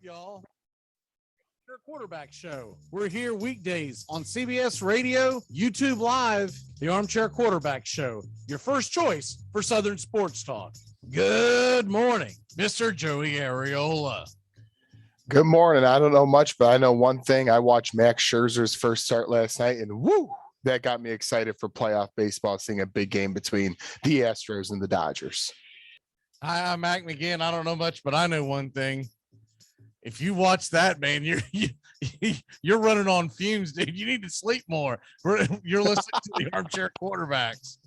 Y'all. Your quarterback show. We're here weekdays on CBS Radio, YouTube Live, the Armchair Quarterback Show, your first choice for Southern sports talk. Good morning, Mr. Joey Areola. Good morning. I don't know much, but I know one thing. I watched Max Scherzer's first start last night, and woo, that got me excited for playoff baseball, seeing a big game between the Astros and the Dodgers. Hi, I'm Mac McGinn. I don't know much, but I know one thing. If you watch that, man, you're running on fumes, dude. You need to sleep more. You're listening to the Armchair Quarterbacks.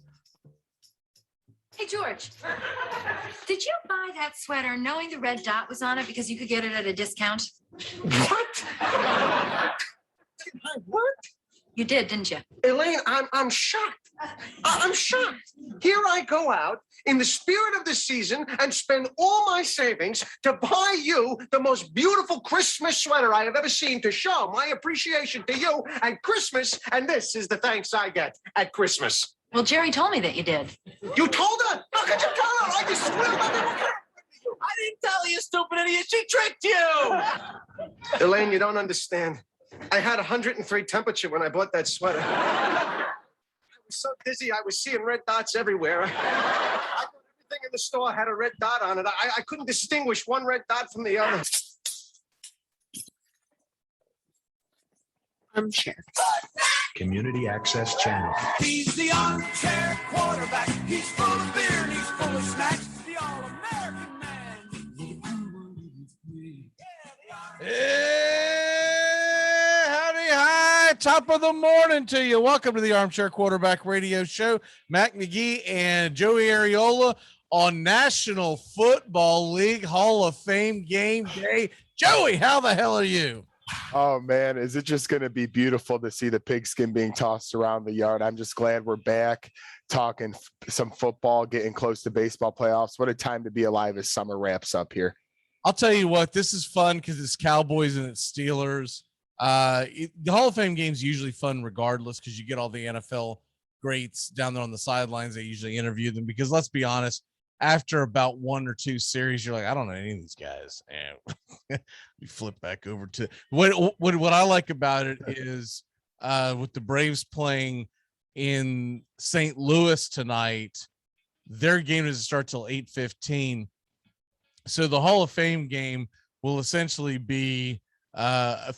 Hey, George, did you buy that sweater knowing the red dot was on it because you could get it at a discount? What? What? You did, didn't you? Elaine, I'm shocked. I'm shocked. Here I go out in the spirit of the season and spend all my savings to buy you the most beautiful Christmas sweater I have ever seen to show my appreciation to you at Christmas. And this is the thanks I get at Christmas. Well, Jerry told me that you did. You told her? How could you tell her? I just swear by the I didn't tell you, stupid idiot. She tricked you. Elaine, you don't understand. I had 103 temperature when I bought that sweater. I was so dizzy, I was seeing red dots everywhere. I thought everything in the store had a red dot on it. I couldn't distinguish one red dot from the other. Armchair. Community Access Channel. He's the armchair quarterback. He's full of beer and he's full of snacks. The all-American man. Hey, howdy, hi, top of the morning to you. Welcome to the Armchair Quarterback Radio Show. Mac McGee and Joey Areola on National Football League Hall of Fame game day. Joey, how the hell are you? Oh, man, is it just going to be beautiful to see the pigskin being tossed around the yard? I'm just glad we're back talking some football, getting close to baseball playoffs. What a time to be alive as summer wraps up here. I'll tell you what, this is fun because it's Cowboys and it's Steelers. The Hall of Fame game is usually fun regardless because you get all the NFL greats down there on the sidelines. They usually interview them because let's be honest, after about one or two series, you're like, I don't know any of these guys. And we flip back over to what I like about it is with the Braves playing in St. Louis tonight, their game doesn't start till 8:15. So the Hall of Fame game will essentially be a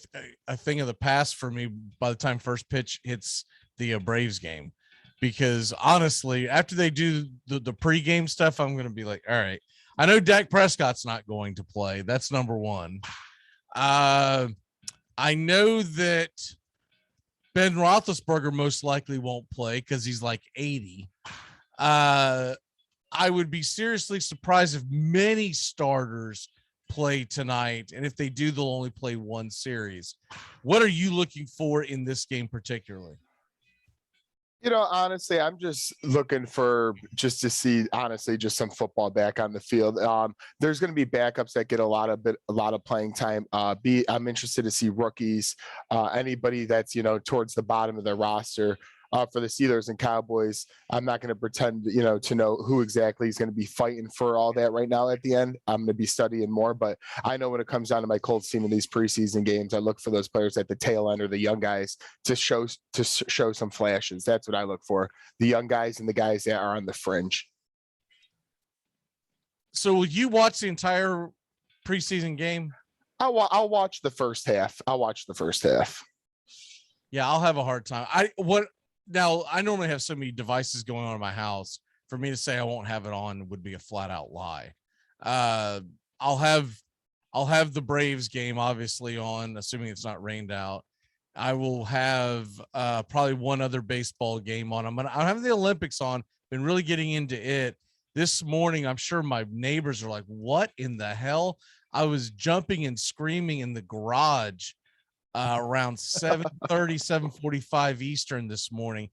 thing of the past for me by the time first pitch hits the Braves game. Because honestly, after they do the pregame stuff, I'm going to be like, all right, I know Dak Prescott's not going to play. That's number one. I know that Ben Roethlisberger most likely won't play because he's like 80. I would be seriously surprised if many starters play tonight. And if they do, they'll only play one series. What are you looking for in this game particularly? You know, honestly, I'm just looking for just to see, honestly, just some football back on the field. There's going to be backups that get a lot of playing time. I'm interested to see rookies, anybody that's, towards the bottom of their roster. For the Steelers and Cowboys, I'm not going to pretend, to know who exactly is going to be fighting for all that right now at the end. I'm going to be studying more, but I know when it comes down to my Colts team in these preseason games, I look for those players at the tail end or the young guys to show some flashes. That's what I look for. The young guys and the guys that are on the fringe. So will you watch the entire preseason game? I'll watch the first half. Yeah, I'll have a hard time. Now, I normally have so many devices going on in my house. For me to say I won't have it on would be a flat out lie. I'll have the Braves game obviously on, assuming it's not rained out. I will have probably one other baseball game on. I'm having the Olympics on. Been really getting into it. This morning, I'm sure my neighbors are like, what in the hell? I was jumping and screaming in the garage around 7:30, 7:45 Eastern this morning.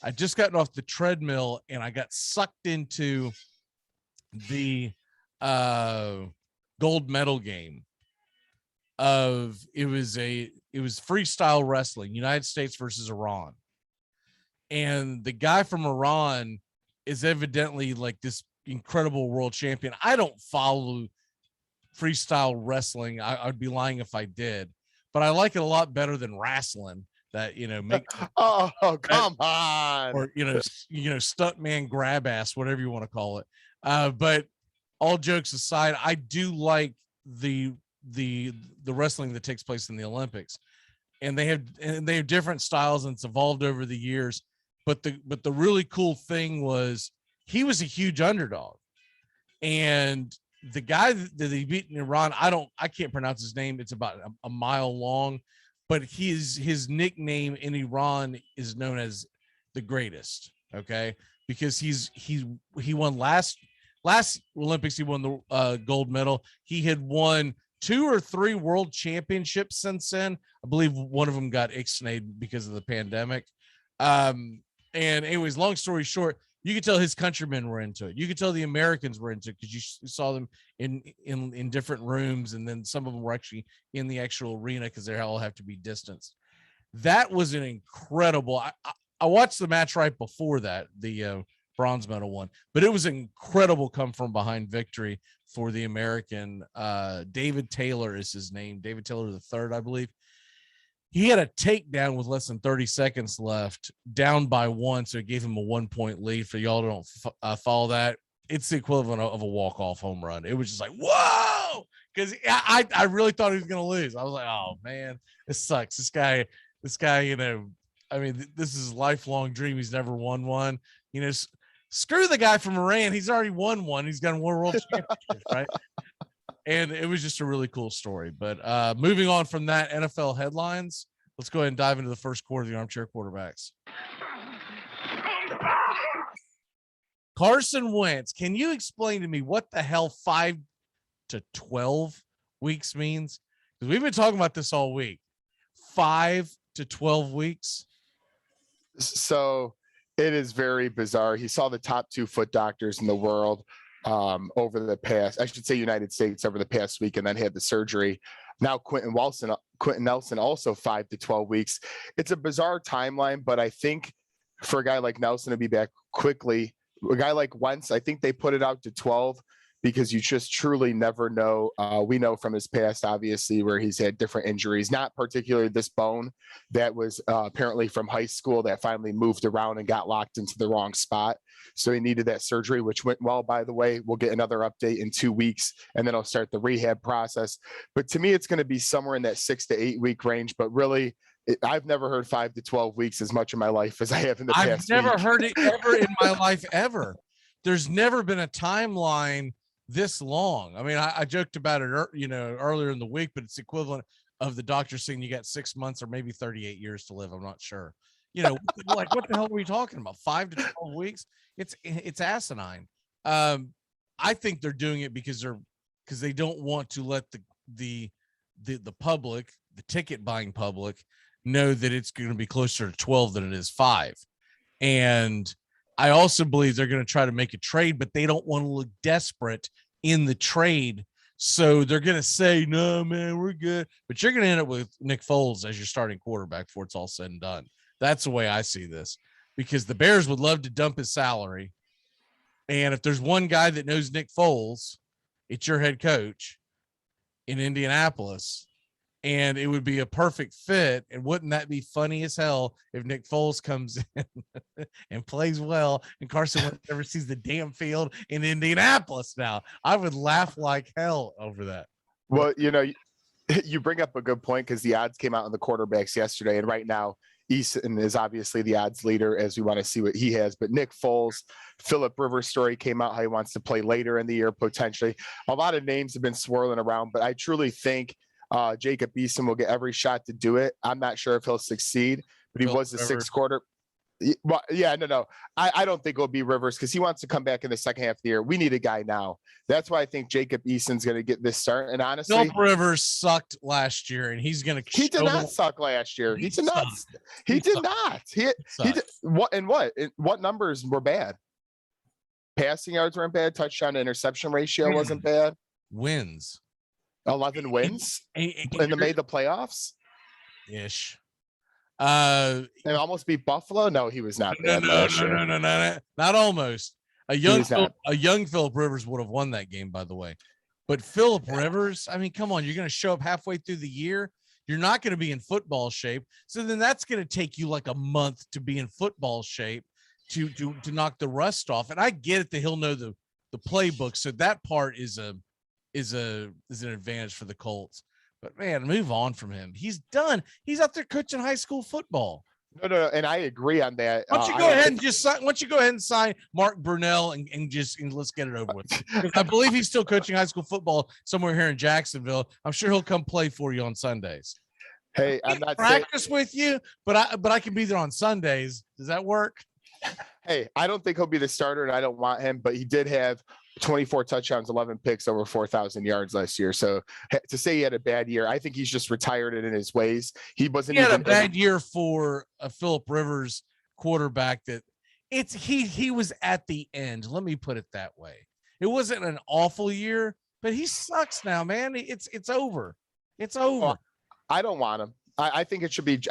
I just gotten off the treadmill and I got sucked into the gold medal game it was freestyle wrestling, United States versus Iran. And the guy from Iran is evidently like this incredible world champion. I don't follow freestyle wrestling. I'd be lying if I did, but I like it a lot better than wrestling. That make Oh, come on. or stuntman grab ass, whatever you want to call it. But all jokes aside, I do like the wrestling that takes place in the Olympics, and they have different styles, and it's evolved over the years. But the really cool thing was he was a huge underdog, and the guy that he beat in Iran, I can't pronounce his name. It's about a mile long, but his nickname in Iran is known as the greatest. Okay, because he won last Olympics. He won the gold medal. He had won 2 or 3 world championships since then. I believe one of them got ixnayed because of the pandemic. And anyways, long story short, you could tell his countrymen were into it. You could tell the Americans were into it because you saw them in different rooms, and then some of them were actually in the actual arena because they all have to be distanced. That was an incredible. I watched the match right before that, the bronze medal one, but it was an incredible come from behind victory for the American. David Taylor is his name. David Taylor III, I believe. He had a takedown with less than 30 seconds left, down by 1, so it gave him a 1-point lead. For y'all who don't follow that, it's the equivalent of a walk-off home run. It was just like, whoa, because I really thought he was going to lose. I was like, oh, man, this sucks. This guy, I mean, this is his lifelong dream. He's never won one. Screw the guy from Iran. He's already won one. He's got 1 world championship, right? And it was just a really cool story. But moving on from that, NFL headlines, let's go ahead and dive into the first quarter of the Armchair Quarterbacks. Carson Wentz, can you explain to me what the hell 5 to 12 weeks means? Because we've been talking about this all week. 5 to 12 weeks. So it is very bizarre. He saw the top 2 foot doctors in the world over the past, I should say United States, over the past week, and then had the surgery. Now Quentin Nelson also 5 to 12 weeks. It's a bizarre timeline, but I think for a guy like Nelson to be back quickly, a guy like Wentz, I think they put it out to 12 because you just truly never know. We know from his past, obviously, where he's had different injuries, not particularly this bone that was apparently from high school that finally moved around and got locked into the wrong spot. So he needed that surgery, which went well, by the way. We'll get another update in 2 weeks, and then I'll start the rehab process. But to me, it's going to be somewhere in that 6 to 8 week range. But really, I've never heard 5 to 12 weeks as much in my life as I have in the past. I've never heard it ever in my life, ever. There's never been a timeline this long. I mean, I joked about it, earlier in the week, but it's equivalent of the doctor saying you got 6 months or maybe 38 years to live. I'm not sure. Like what the hell are we talking about? 5 to 12 weeks? It's asinine. I think they're doing it because they don't want to let the public, the ticket buying public, know that it's going to be closer to 12 than it is 5. And I also believe they're going to try to make a trade, but they don't want to look desperate in the trade. So they're going to say, no, man, we're good. But you're going to end up with Nick Foles as your starting quarterback before it's all said and done. That's the way I see this, because the Bears would love to dump his salary. And if there's one guy that knows Nick Foles, it's your head coach in Indianapolis. And it would be a perfect fit. And wouldn't that be funny as hell if Nick Foles comes in and plays well and Carson Wentz never sees the damn field in Indianapolis now? I would laugh like hell over that. Well, you bring up a good point because the odds came out on the quarterbacks yesterday. And right now, Easton is obviously the odds leader as we want to see what he has. But Nick Foles, Phillip Rivers' story came out how he wants to play later in the year, potentially. A lot of names have been swirling around, but I truly think Jacob Eason will get every shot to do it. I'm not sure if he'll succeed, but he was the 6th quarter. Well, yeah, no. I don't think it'll be Rivers because he wants to come back in the second half of the year. We need a guy now. That's why I think Jacob Eason's going to get this start. And honestly, Phillip Rivers sucked last year, and he's going to. He did not suck last year. He did not. He did not. He did. What numbers were bad? Passing yards weren't bad. Touchdown to interception ratio wasn't bad. Wins. 11 wins and they made the playoffs ish. And almost beat Buffalo. No, he was not. No, not almost. A young Phillip Rivers would have won that game, by the way. But Phillip Rivers, I mean, come on, you're going to show up halfway through the year. You're not going to be in football shape. So then that's going to take you like a month to be in football shape to knock the rust off. And I get it that he'll know the playbook. So that part is an advantage for the Colts. But man, move on from him. He's done. He's out there coaching high school football. No, and I agree on that. Why don't you go ahead and just sign? Why don't you go ahead and sign Mark Brunell and let's get it over with? I believe he's still coaching high school football somewhere here in Jacksonville. I'm sure he'll come play for you on Sundays. Hey, I'm not practice with you, but I can be there on Sundays. Does that work? Hey, I don't think he'll be the starter, and I don't want him. But he did have 24 touchdowns, 11 picks, over 4,000 yards last year. So to say he had a bad year, I think he's just retired it in his ways. He wasn't. He had a bad year for a Phillip Rivers quarterback. That he was at the end. Let me put it that way. It wasn't an awful year, but he sucks now, man. It's over. It's over. Well, I don't want him. I think it should be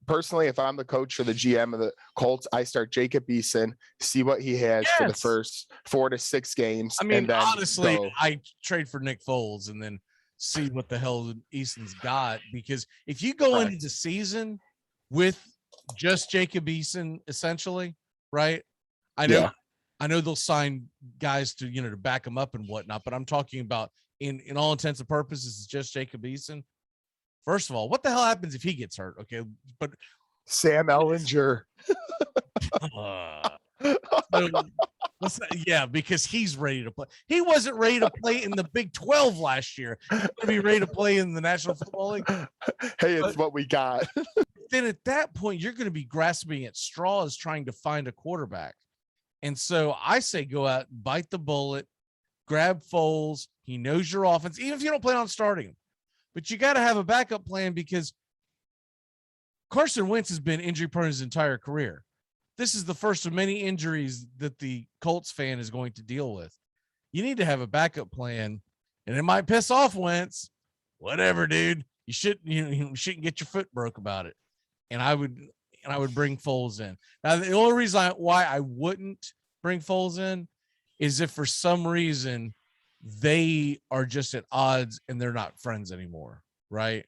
personally, if I'm the coach or the GM of the Colts, I start Jacob Eason, see what he has for the first 4 to 6 games. I mean, and then honestly, I trade for Nick Foles and then see what the hell Eason's got, because if you go into the season with just Jacob Eason, essentially, right? I know they'll sign guys to to back him up and whatnot, but I'm talking about in all intents and purposes, it's just Jacob Eason. First of all, what the hell happens if he gets hurt? Okay, but Sam Ellinger. Because he's ready to play. He wasn't ready to play in the Big 12 last year. He's going to be ready to play in the National Football League. Hey, it's what we got. Then at that point, you're going to be grasping at straws trying to find a quarterback. And so I say go out, bite the bullet, grab Foles. He knows your offense, even if you don't plan on starting him. But you got to have a backup plan, because Carson Wentz has been injury prone his entire career. This is the first of many injuries that the Colts fan is going to deal with. You need to have a backup plan, and it might piss off Wentz. Whatever, dude. You shouldn't get your foot broke about it. And I would bring Foles in. Now, the only reason why I wouldn't bring Foles in is if for some reason they are just at odds and they're not friends anymore, right?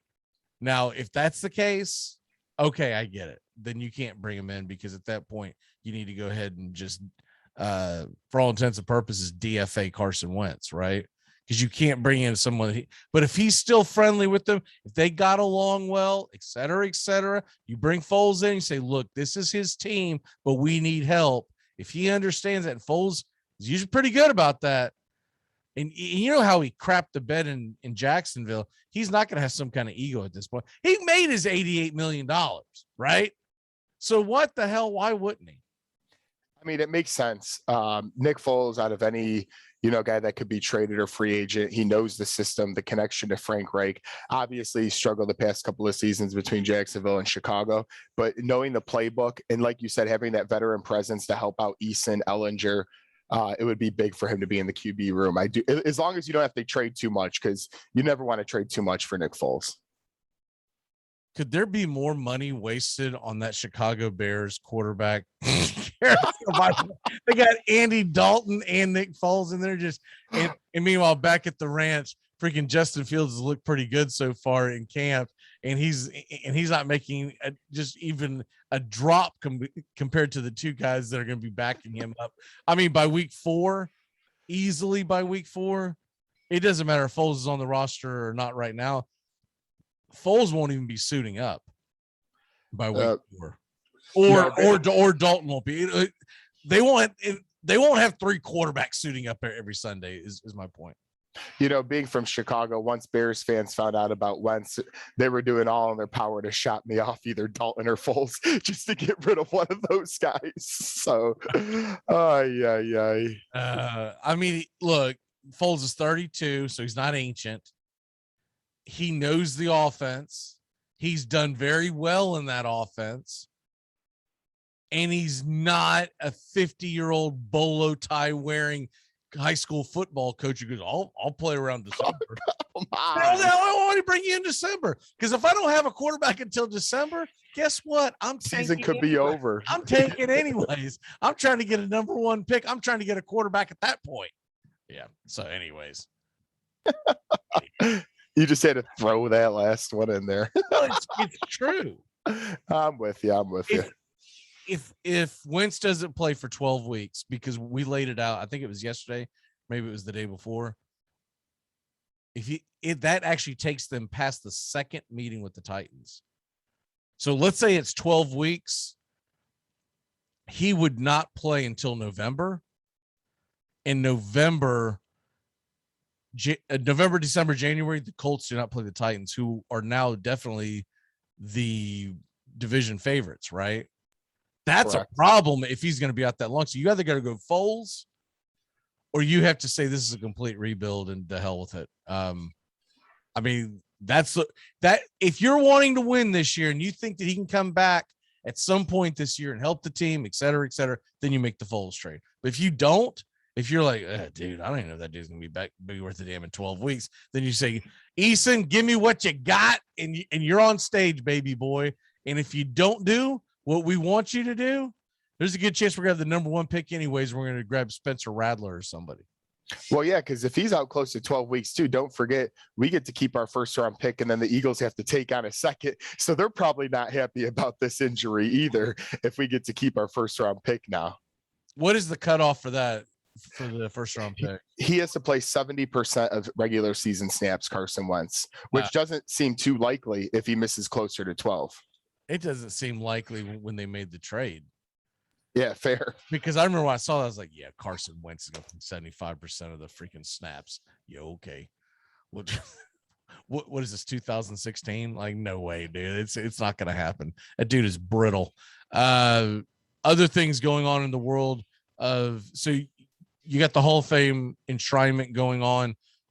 Now, if that's the case, okay, I get it. Then you can't bring him in, because at that point you need to go ahead and just, for all intents and purposes, DFA Carson Wentz, right? Because you can't bring in someone. But if he's still friendly with them, if they got along well, et cetera, you bring Foles in, you say, look, this is his team, but we need help. If he understands that, and Foles is usually pretty good about that. And you know how he crapped the bed in Jacksonville. He's not going to have some kind of ego at this point. He made his $88 million, right? So what the hell? Why wouldn't he? I mean, it makes sense. Nick Foles, out of any, guy that could be traded or free agent, he knows the system, the connection to Frank Reich. Obviously, he struggled the past couple of seasons between Jacksonville and Chicago, but knowing the playbook and, like you said, having that veteran presence to help out Eason, Ellinger, it would be big for him to be in the QB room. I do, as long as you don't have to trade too much, because you never want to trade too much for Nick Foles. Could there be more money wasted on that Chicago Bears quarterback? They got Andy Dalton and Nick Foles in there, and meanwhile back at the ranch, freaking Justin Fields has looked pretty good so far in camp, and he's not making just even a drop compared to the two guys that are going to be backing him up. I mean, by week 4, easily by week 4, it doesn't matter if Foles is on the roster or not right now. Foles won't even be suiting up by week 4, or Dalton won't be. They won't have 3 quarterbacks suiting up every Sunday. Is my point. Being from Chicago, once Bears fans found out about Wentz, they were doing all in their power to shop me off either Dalton or Foles just to get rid of one of those guys. So, I mean, look, Foles is 32, so he's not ancient. He knows the offense. He's done very well in that offense. And he's not a 50-year-old bolo tie wearing high school football coach who goes, I'll play around December. I want to bring you in December, because if I don't have a quarterback until December, guess what? Season could be over. I'm tanking anyways. I'm trying to get a number 1 pick. I'm trying to get a quarterback at that point. Yeah. So anyways, You just had to throw that last one in there. Well, it's true. I'm with you. I'm with you. If Wentz doesn't play for 12 weeks, because we laid it out, I think it was yesterday, maybe it was the day before. If that actually takes them past the second meeting with the Titans. So let's say it's 12 weeks. He would not play until November. In November, December, January, the Colts do not play the Titans, who are now definitely the division favorites, right? That's Correct. a problem if he's going to be out that long. So you either got to go Foles, or you have to say this is a complete rebuild and the hell with it. I mean, that if you're wanting to win this year and you think that he can come back at some point this year and help the team, et cetera, then you make the Foles trade. But if you don't, if you're like, dude, I don't even know if that dude's gonna be worth a damn in 12 weeks, then you say, Eason, give me what you got, and you're on stage, baby boy. And if you don't do what we want you to do, there's a good chance we're gonna have the number 1 pick anyways. We're gonna grab Spencer Rattler or somebody. Well, yeah, because if he's out close to 12 weeks too, don't forget we get to keep our first round pick, and then the Eagles have to take on a second. So they're probably not happy about this injury either if we get to keep our first round pick now. What is the cutoff for that for the first round pick? He has to play 70% of regular season snaps, Carson Wentz, which doesn't seem too likely if he misses closer to 12. It doesn't seem likely when they made the trade. Yeah, fair. Because I remember when I saw that, I was like, yeah, Carson Wentz is going to 75% of the freaking snaps. Yeah, okay. What is this, 2016? Like, no way, dude. It's not going to happen. That dude is brittle. Other things going on in the world of, so you got the Hall of Fame enshrinement going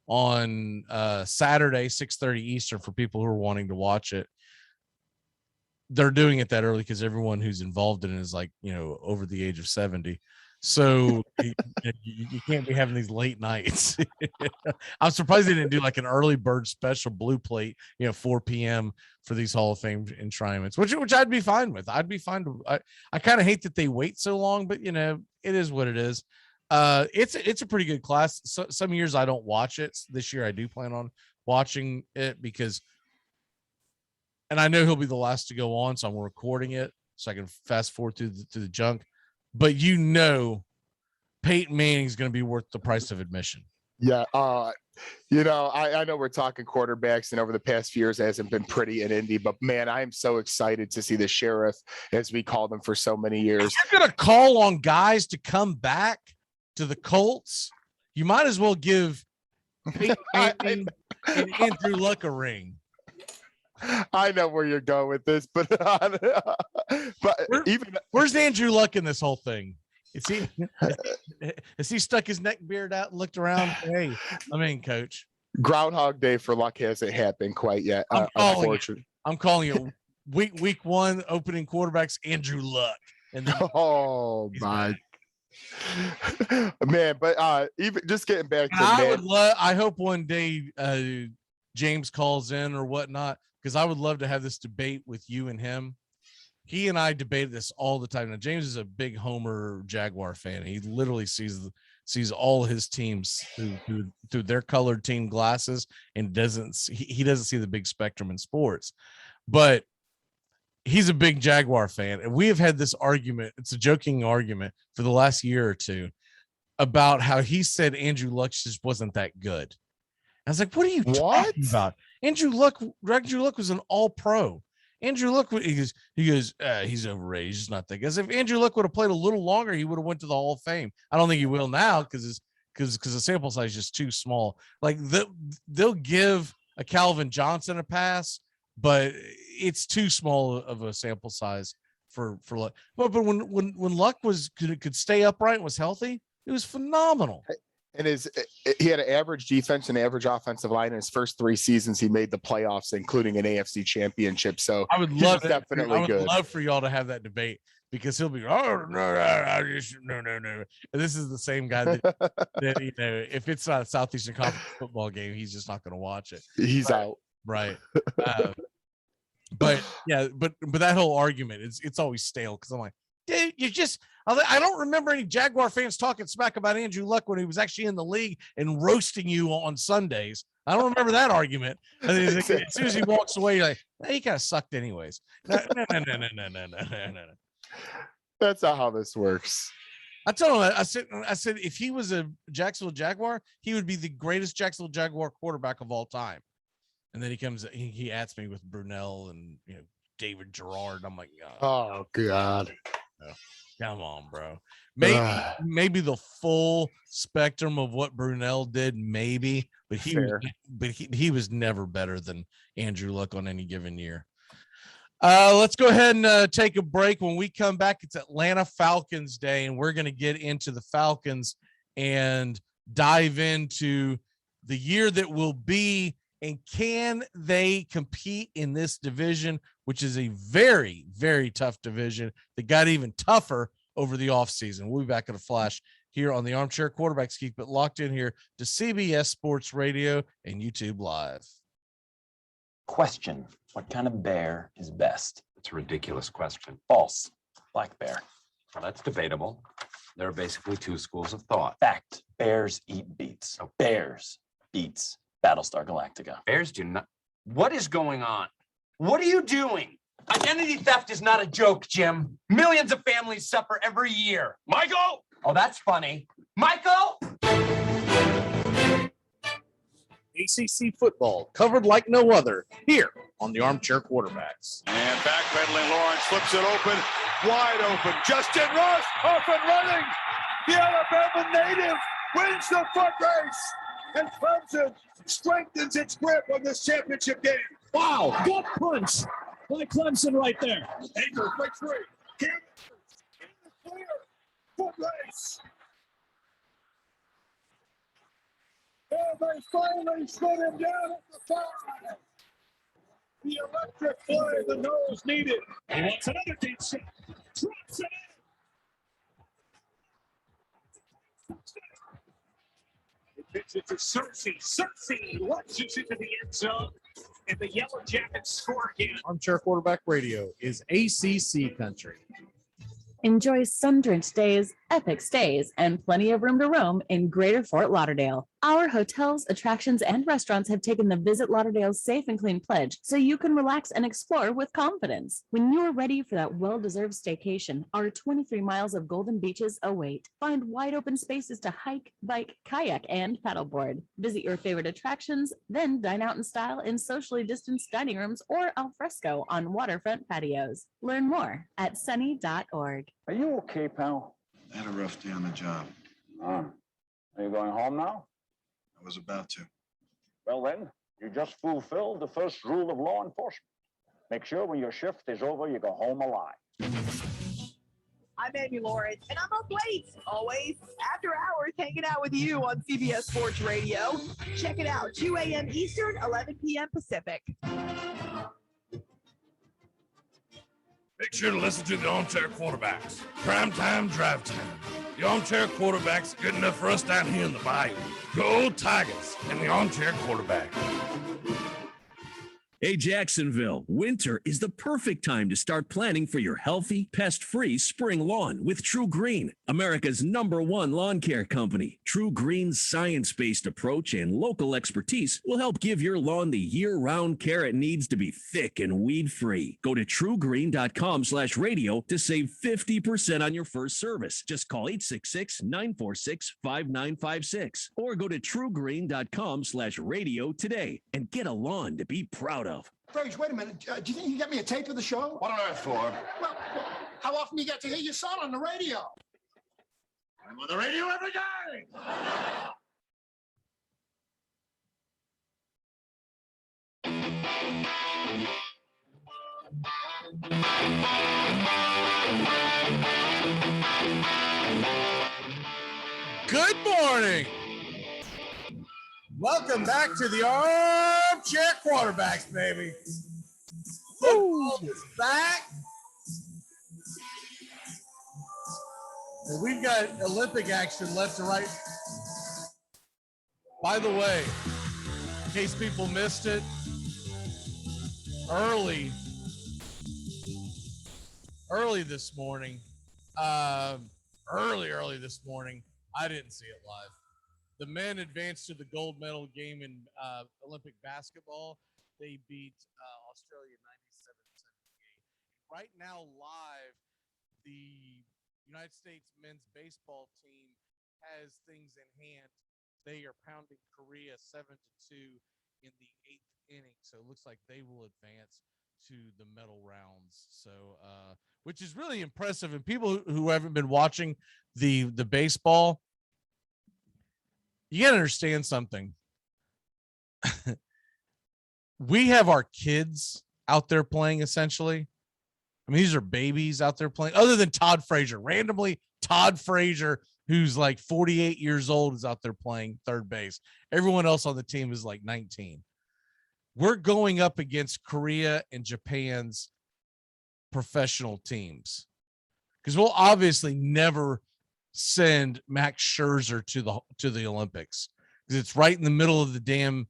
on Saturday, 6:30 Eastern for people who are wanting to watch it. They're doing it that early because everyone who's involved in it is like, over the age of 70. So you can't be having these late nights. I'm surprised they didn't do like an early bird special blue plate, 4 p.m. for these Hall of Fame enshrinements, which I'd be fine with. I'd be fine to, I kind of hate that they wait so long, but it is what it is. It's a pretty good class. So, some years I don't watch it. This year I do plan on watching it because, and I know he'll be the last to go on, so I'm recording it so I can fast forward through the junk. But Peyton Manning's going to be worth the price of admission. Yeah. I know we're talking quarterbacks, and over the past few years it hasn't been pretty in Indy, but man, I am so excited to see the Sheriff, as we called him for so many years. If you're going to call on guys to come back to the Colts, you might as well give Peyton Manning and Andrew Luck a ring. I know where you're going with this, but where's Andrew Luck in this whole thing? Has he stuck his neck beard out and looked around? Hey, I'm in, coach. Groundhog Day for Luck hasn't happened quite yet. Unfortunately, I'm calling it week 1 opening quarterbacks Andrew Luck. And then oh my man! But even just getting back to I hope one day James calls in or whatnot, because I would love to have this debate with you and him. He and I debate this all the time. Now, James is a big Homer Jaguar fan. He literally sees all his teams through their colored team glasses, and he doesn't see the big spectrum in sports. But he's a big Jaguar fan, and we have had this argument. It's a joking argument for the last year or two about how he said Andrew Luck just wasn't that good. I was like, what are you talking about? Andrew Luck was an all-pro. Andrew Luck, he goes, he's overrated. He's just not that good. As if Andrew Luck would have played a little longer, he would have went to the Hall of Fame. I don't think he will now because the sample size is just too small. Like they'll give a Calvin Johnson a pass, but it's too small of a sample size for Luck. But when Luck could stay upright and was healthy, it was phenomenal. And he had an average defense and average offensive line in his first 3 seasons. He made the playoffs, including an AFC championship. So I would love love for y'all to have that debate, because he'll be, oh no. And this is the same guy that if it's not a Southeastern Conference football game, he's just not going to watch it. He's out. Right. But yeah, but that whole argument it's always stale, because I'm like, dude, I don't remember any Jaguar fans talking smack about Andrew Luck when he was actually in the league and roasting you on Sundays. I don't remember that argument. And then as soon as he walks away, you're like, hey, he kind of sucked anyways. No. That's not how this works. I told him, I said, if he was a Jacksonville Jaguar, he would be the greatest Jacksonville Jaguar quarterback of all time. And then he asks me with Brunell and David Gerard. I'm like, oh God. Come on, bro. Maybe the full spectrum of what Brunell did, maybe, but he was never better than Andrew Luck on any given year. Let's go ahead and take a break. When we come back, it's Atlanta Falcons Day, and we're going to get into the Falcons and dive into the year that will be, and can they compete in this division, which is a very, very tough division that got even tougher over the offseason. We'll be back in a flash here on the Armchair Quarterbacks. Keep it locked in here to CBS Sports Radio and YouTube Live. Question: what kind of bear is best? It's a ridiculous question. False. Black bear. Well, that's debatable. There are basically two schools of thought. Fact: bears eat beets. So bears beats Battlestar Galactica. Bears do not. What is going on? What are you doing? Identity theft is not a joke, Jim. Millions of families suffer every year. Michael! Oh, that's funny. Michael! ACC football covered like no other here on the Armchair Quarterbacks. And backpedaling, Lawrence flips it open, wide open. Justin Ross off and running. The Alabama native wins the foot race, and Clemson strengthens its grip on this championship game. Wow, gut punch by Clemson right there. Anchor, quick three. Cameron in the clear. Foot race. And they finally slid him down at the 5. The electric play the nose needed. He wants another deep shot. Drops it in. He pitches to Cersei. Cersei lunges into the end zone, and the Yellow Jackets score again. Armchair Quarterback Radio is ACC country. Enjoy sun-drenched days, epic stays, and plenty of room to roam in Greater Fort Lauderdale. Our hotels, attractions, and restaurants have taken the Visit Lauderdale's Safe and Clean pledge, so you can relax and explore with confidence. When you're ready for that well-deserved staycation, our 23 miles of golden beaches await. Find wide-open spaces to hike, bike, kayak, and paddleboard. Visit your favorite attractions, then dine out in style in socially distanced dining rooms or al fresco on waterfront patios. Learn more at sunny.org. Are you okay, pal? I had a rough day on the job. Are you going home now? I was about to. Well then, you just fulfilled the first rule of law enforcement. Make sure when your shift is over, you go home alive. I'm Amy Lawrence, and I'm up late, always, after hours, hanging out with you on CBS Sports Radio. Check it out, 2 a.m. Eastern, 11 p.m. Pacific. Make sure to listen to the Armchair Quarterbacks. Prime time, drive time. The Armchair Quarterbacks, good enough for us down here in the bayou. Go Tigers and the Armchair Quarterback. Hey, Jacksonville, winter is the perfect time to start planning for your healthy, pest-free spring lawn with True Green, America's #1 lawn care company. True Green's science-based approach and local expertise will help give your lawn the year-round care it needs to be thick and weed-free. Go to truegreen.com/radio to save 50% on your first service. Just call 866-946-5956 or go to truegreen.com/radio today and get a lawn to be proud of. Frazier, wait a minute. Do you think you can get me a tape of the show? What on earth for? Well, how often do you get to hear your son on the radio? I'm on the radio every day. Good morning. Welcome back to the Armchair Quarterbacks, baby. Football is back. And we've got Olympic action left and right. By the way, in case people missed it, early this morning, early this morning. I didn't see it live. The men advanced to the gold medal game in Olympic basketball. They beat Australia 97-78. Right now, live, the United States men's baseball team has things in hand. They are pounding Korea 7-2 in the 8th inning. So it looks like they will advance to the medal rounds. So, which is really impressive. And people who haven't been watching the baseball, you got to understand something. We have our kids out there playing, essentially. I mean, these are babies out there playing, other than Todd Frazier. Randomly, Todd Frazier, who's like 48 years old, is out there playing third base. Everyone else on the team is like 19. We're going up against Korea and Japan's professional teams, because we'll obviously never send Max Scherzer to the Olympics, because it's right in the middle of the damn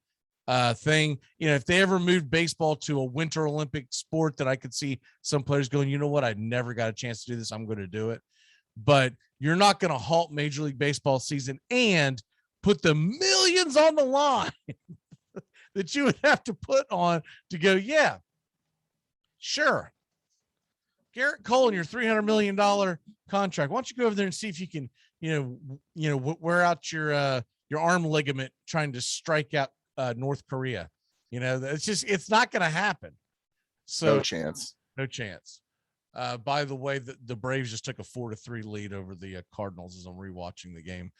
thing. You know, if they ever moved baseball to a winter Olympic sport, that I could see some players going, you know what, I never got a chance to do this, I'm going to do it. But you're not going to halt Major League Baseball season and put the millions on the line that you would have to put on to go, yeah, sure, Garrett Cole and your $300 million contract. Why don't you go over there and see if you can, wear out your arm ligament trying to strike out North Korea. You know, it's not going to happen. So no chance. By the way, the Braves just took a 4-3 lead over the Cardinals as I'm rewatching the game.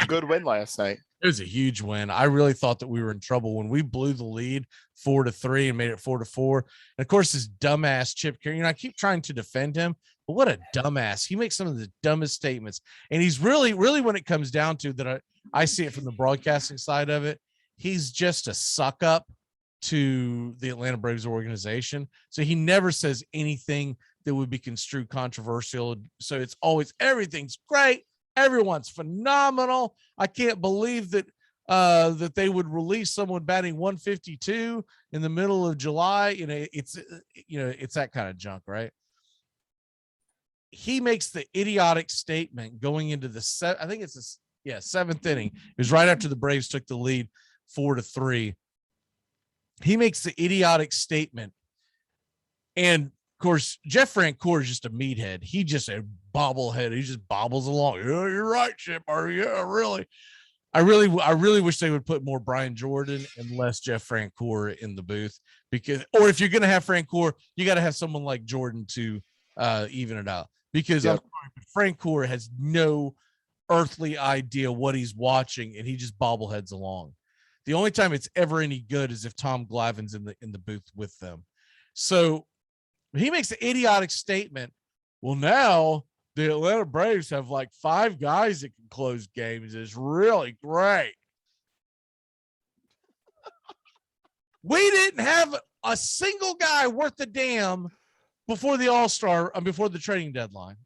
Good win last night. It was a huge win. I really thought that we were in trouble when we blew the lead 4-3 and made it 4-4. And of course, this dumbass Chip Carey, I keep trying to defend him, but what a dumbass. He makes some of the dumbest statements. And he's really, when it comes down to that, I see it from the broadcasting side of it, he's just a suck up to the Atlanta Braves organization. So he never says anything that would be construed controversial. So it's always, everything's great, everyone's phenomenal. I can't believe that that they would release someone batting 152 in the middle of July. It's that kind of junk, right? He makes the idiotic statement going into the seventh inning. It was right after the Braves took the lead 4-3. He makes the idiotic statement. And of course, Jeff Francoeur is just a meathead. He just a bobblehead. He just bobbles along. Yeah, you're right, Chip. Yeah, really. I really wish they would put more Brian Jordan and less Jeff Francoeur in the booth, or if you're going to have Francoeur, you got to have someone like Jordan to even it out, because I'm sorry, but Francoeur has no earthly idea what he's watching, and he just bobbleheads along. The only time it's ever any good is if Tom Glavine's in the booth with them. So he makes an idiotic statement. Well, now the Atlanta Braves have like 5 guys that can close games. It's really great. We didn't have a single guy worth a damn before the All-Star, before the trading deadline.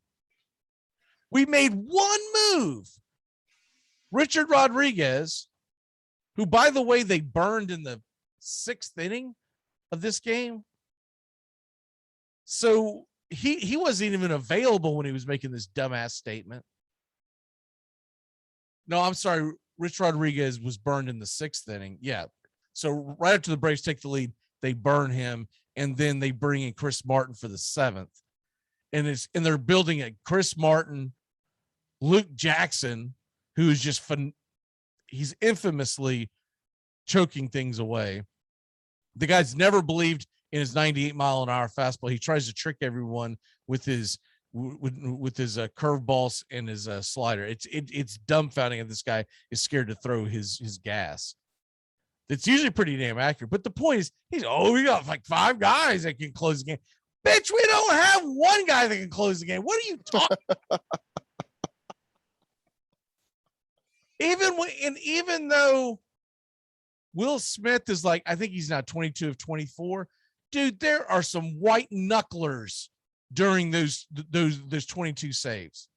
We made one move. Richard Rodriguez, who, by the way, they burned in the 6th inning of this game. So he wasn't even available when he was making this dumbass statement. No, I'm sorry. Rich Rodriguez was burned in the 6th inning. Yeah. So right after the Braves take the lead, they burn him, and then they bring in Chris Martin for the 7th. And they're building a Chris Martin, Luke Jackson, who is just fun. He's infamously choking things away. The guy's never believed in his 98-mile-an-hour fastball. He tries to trick everyone with his curveballs and his slider. It's dumbfounding that this guy is scared to throw his gas. It's usually pretty damn accurate. But the point is, we got like 5 guys that can close the game. Bitch, we don't have one guy that can close the game. What are you talking about? Even though Will Smith is like, I think he's now 22 of 24. Dude, there are some white knucklers during those 22 saves.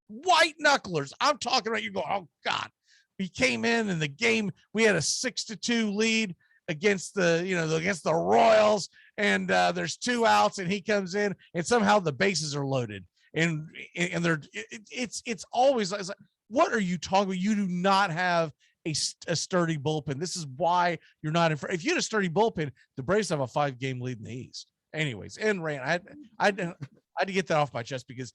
White knucklers. I'm talking about, you go, oh God. He came in the game, we had a 6-2 lead against against the Royals, and there's 2 outs, and he comes in, and somehow the bases are loaded. and it's always like, what are you talking about? You do not have a sturdy bullpen. This is why you're not in front. If you had a sturdy bullpen, the Braves have a 5-game lead in the East. Anyways, and Rand, I had to get that off my chest because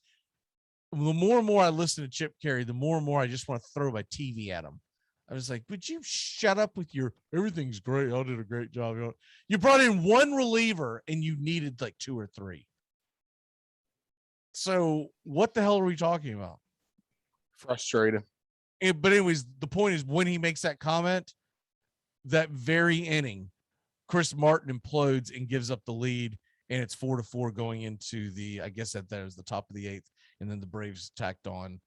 the more and more I listen to Chip Carey, the more and more I just want to throw my TV at him. I was like, would you shut up with your everything's great? I did a great job. You brought in one reliever and you needed like 2 or 3. So what the hell are we talking about? Frustrating. But anyways, the point is when he makes that comment, that very inning, Chris Martin implodes and gives up the lead, and it's 4-4 going into the, I guess that was the top of the 8th, and then the Braves tacked on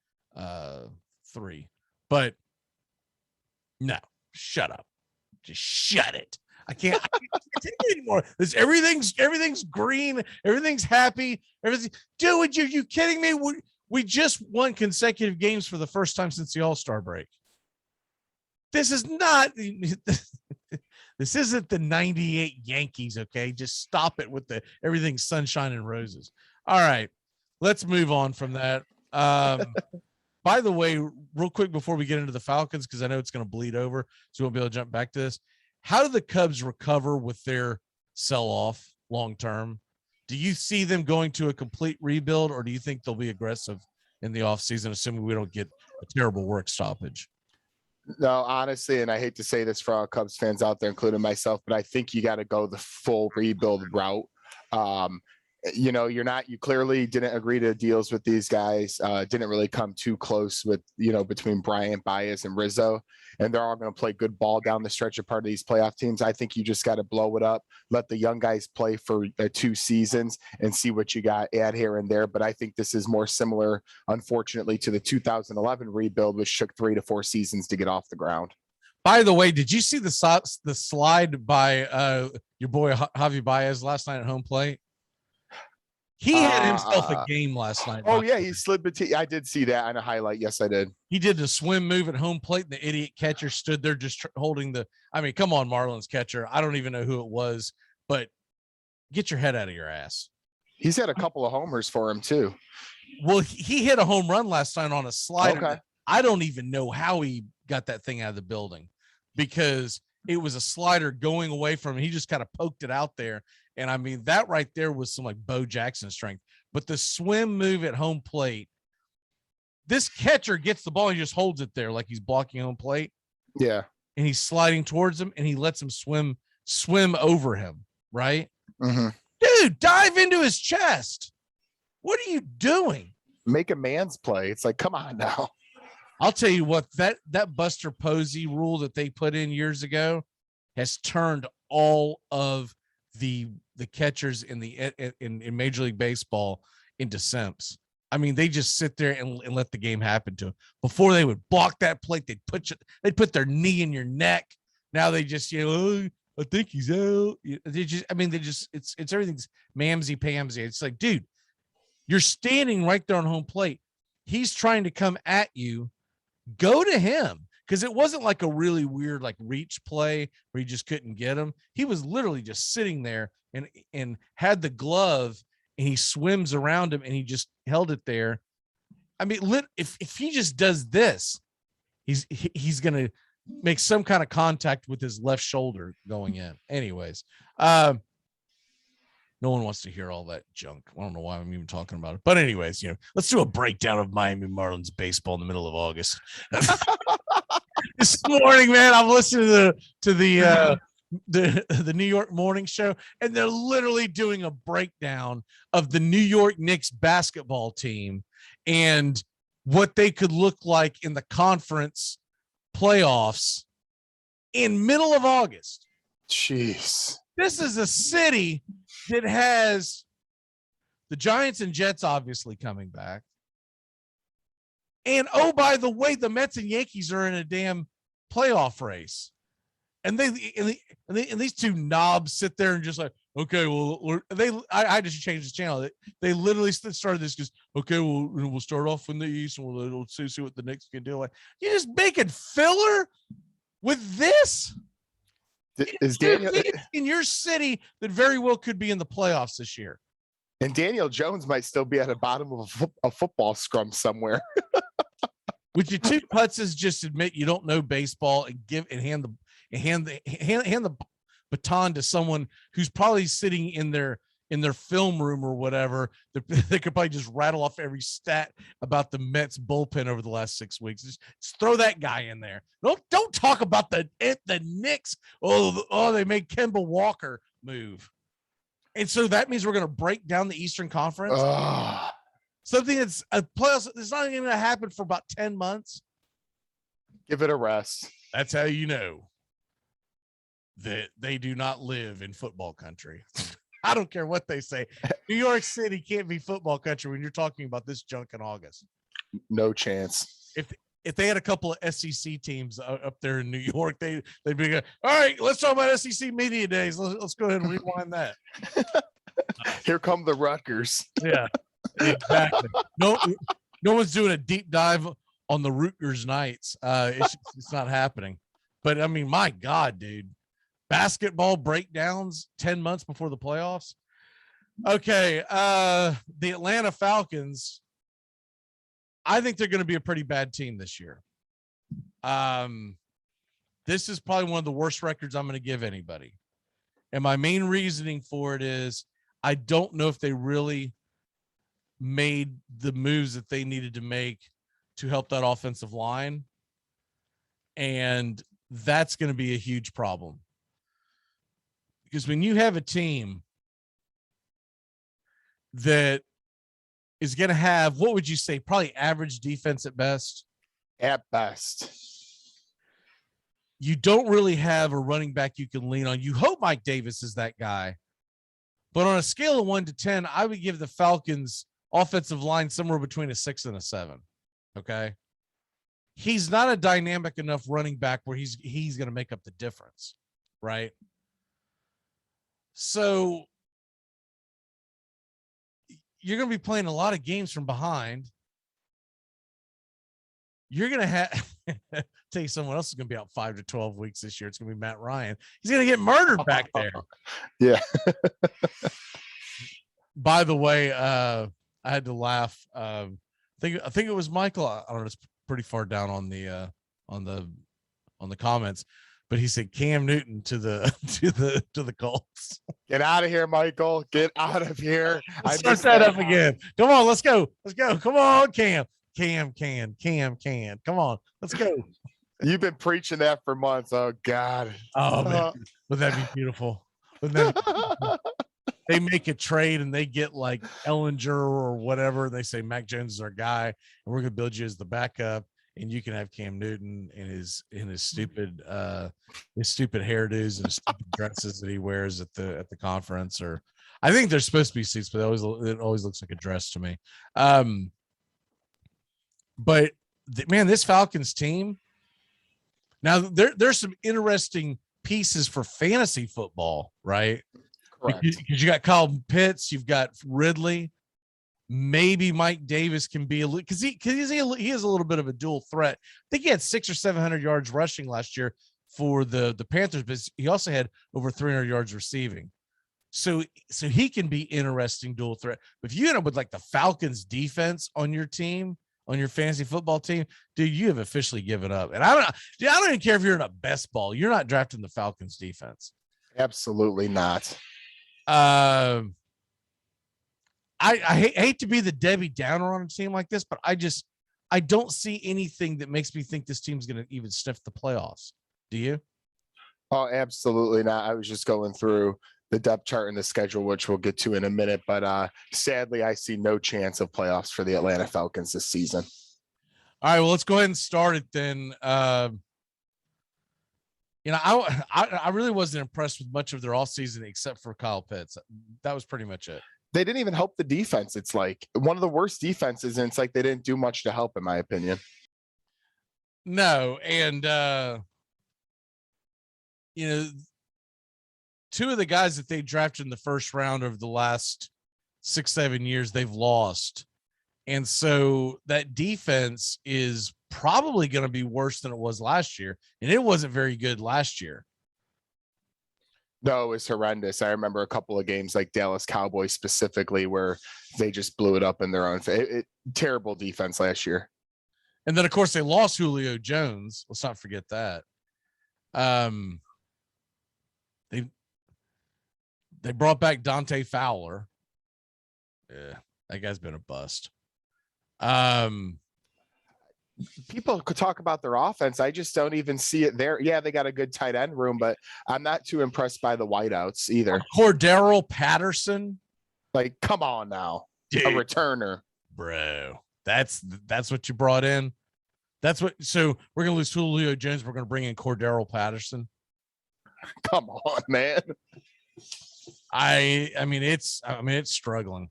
3. But no, shut up. Just shut it. I can't take it anymore. Everything's green, everything's happy, everything. Dude, you kidding me? We just won consecutive games for the first time since the All-Star break. This is not this isn't the 98 Yankees, okay? Just stop it with the everything's sunshine and roses. All right, let's move on from that. By the way, real quick before we get into the Falcons, because I know it's going to bleed over, so we'll be able to jump back to this. How do the Cubs recover with their sell-off long-term? Do you see them going to a complete rebuild, or do you think they'll be aggressive in the offseason, assuming we don't get a terrible work stoppage? No, honestly, and I hate to say this for all Cubs fans out there, including myself, but I think you got to go the full rebuild route. You clearly didn't agree to deals with these guys, didn't really come too close with, between Bryant, Baez, and Rizzo, and they're all going to play good ball down the stretch of part of these playoff teams. I think you just got to blow it up, let the young guys play for 2 seasons and see what you got, add here and there. But I think this is more similar, unfortunately, to the 2011 rebuild, which took 3 to 4 seasons to get off the ground. By the way, did you see the slide by your boy Javi Baez last night at home plate? He had himself a game last night. Oh, yeah, he slid between. I did see that on a highlight. Yes, I did. He did the swim move at home plate, and the idiot catcher stood there just holding the – I mean, come on, Marlins catcher. I don't even know who it was, but get your head out of your ass. He's had a couple of homers for him, too. Well, he hit a home run last night on a slider. Okay. I don't even know how he got that thing out of the building because it was a slider going away from him. He just kind of poked it out there. And I mean, that right there was some like Bo Jackson strength, but the swim move at home plate, this catcher gets the ball. He just holds it there like he's blocking home plate. Yeah. And he's sliding towards him and he lets him swim over him. Right. Mm-hmm. Dude, dive into his chest. What are you doing? Make a man's play. It's like, come on now. I'll tell you what, that Buster Posey rule that they put in years ago has turned all of the catchers in Major League Baseball into simps. I mean, they just sit there and let the game happen to them. Before they would block that plate, they'd put their knee in your neck. Now they just, I think he's out. It's everything's mamsy pamsy. It's like, dude, you're standing right there on home plate. He's trying to come at you. Go to him. Because it wasn't like a really weird like reach play where he just couldn't get him. He was literally just sitting there and had the glove and he swims around him and he just held it there. I mean, if he just does this, he's gonna make some kind of contact with his left shoulder going in. Anyways, no one wants to hear all that junk. I don't know why I'm even talking about it. But anyways, let's do a breakdown of Miami Marlins baseball in the middle of August. This morning, man, I'm listening to the New York morning show, and they're literally doing a breakdown of the New York Knicks basketball team and what they could look like in the conference playoffs in middle of August. Jeez. This is a city that has the Giants and Jets obviously coming back. And, oh, by the way, the Mets and Yankees are in a damn playoff race. And these two knobs sit there and just like, okay, well, I just changed the channel. They literally started this because, okay, well, we'll start off in the East and we'll see what the Knicks can do. Like, you're just making filler with this? Is Daniel in your city that very well could be in the playoffs this year? And Daniel Jones might still be at the bottom of a football scrum somewhere. Would you two putzes just admit you don't know baseball and hand the baton to someone who's probably sitting in their film room or whatever? They could probably just rattle off every stat about the Mets bullpen over the last 6 weeks. Just throw that guy in there. Don't talk about the Knicks. Oh, they made Kemba Walker move. And so that means we're going to break down the Eastern Conference. Something that's a playoffs. It's not even going to happen for about 10 months. Give it a rest. That's how you know that they do not live in football country. I don't care what they say. New York City can't be football country when you're talking about this junk in August. No chance. If they had a couple of SEC teams up there in New York, they'd be all right. Let's talk about SEC media days. Let's go ahead and rewind that. Here come the Rutgers. Yeah, exactly. No one's doing a deep dive on the Rutgers Knights. It's not happening. But I mean, my God, dude, basketball breakdowns 10 months before the playoffs. Okay, the Atlanta Falcons. I think they're going to be a pretty bad team this year. This is probably one of the worst records I'm going to give anybody. And my main reasoning for it is I don't know if they really made the moves that they needed to make to help that offensive line. And that's going to be a huge problem. Because when you have a team that is going to have, what would you say, probably average defense at best? At best. You don't really have a running back you can lean on. You hope Mike Davis is that guy. But on a scale of 1 to 10, I would give the Falcons offensive line somewhere between a 6 and a 7. Okay. He's not a dynamic enough running back where he's going to make up the difference. Right. So you're going to be playing a lot of games from behind. You're going to have tell you someone else is going to be out 5 to 12 weeks this year. It's going to be Matt Ryan. He's going to get murdered back there. Yeah. By the way, I had to laugh. I think it was Michael. I don't know. It's pretty far down on the comments, but he said Cam Newton to the Colts. Get out of here, Michael. Get out of here. Let's start that up again. Come on, let's go. Come on, Cam. Come on, let's go. You've been preaching that for months. Oh God. Oh man, would that be beautiful? They make a trade and they get like Ellinger or whatever. They say Mac Jones is our guy, and we're gonna build you as the backup, and you can have Cam Newton in his stupid hairdos and his stupid dresses that he wears at the conference. Or I think they're supposed to be suits, but it always looks like a dress to me. But man, this Falcons team. Now there's some interesting pieces for fantasy football, right? Correct. Because you got Kyle Pitts, you've got Ridley, maybe Mike Davis can be because he is a little bit of a dual threat. I think he had 600 or 700 yards rushing last year for the Panthers, but he also had over 300 yards receiving. So he can be interesting dual threat. But if you end up with like the Falcons defense on your team, on your fantasy football team, dude, you have officially given up. And I don't even care if you're in a best ball. You're not drafting the Falcons defense. Absolutely not. I hate to be the Debbie Downer on a team like this, but I don't see anything that makes me think this team's going to even sniff the playoffs. Do you? Oh, absolutely not. I was just going through the depth chart and the schedule, which we'll get to in a minute. But sadly, I see no chance of playoffs for the Atlanta Falcons this season. All right, well, let's go ahead and start it then. I really wasn't impressed with much of their offseason except for Kyle Pitts. That was pretty much it. They didn't even help the defense. It's like one of the worst defenses, and it's like they didn't do much to help, in my opinion. No, and two of the guys that they drafted in the first round over the last 6-7 years, they've lost. And so that defense is probably going to be worse than it was last year. And it wasn't very good last year. No, it was horrendous. I remember a couple of games like Dallas Cowboys specifically where they just blew it up in their own. Terrible defense last year. And then, of course, they lost Julio Jones. Let's not forget that. They brought back Dante Fowler. Yeah, that guy's been a bust. People could talk about their offense. I just don't even see it there. Yeah, they got a good tight end room, but I'm not too impressed by the wideouts either. Cordero Patterson. Like, come on now. Dude. A returner. Bro. That's what you brought in. So we're gonna lose Julio Jones. We're gonna bring in Cordero Patterson. Come on, man. I mean it's struggling.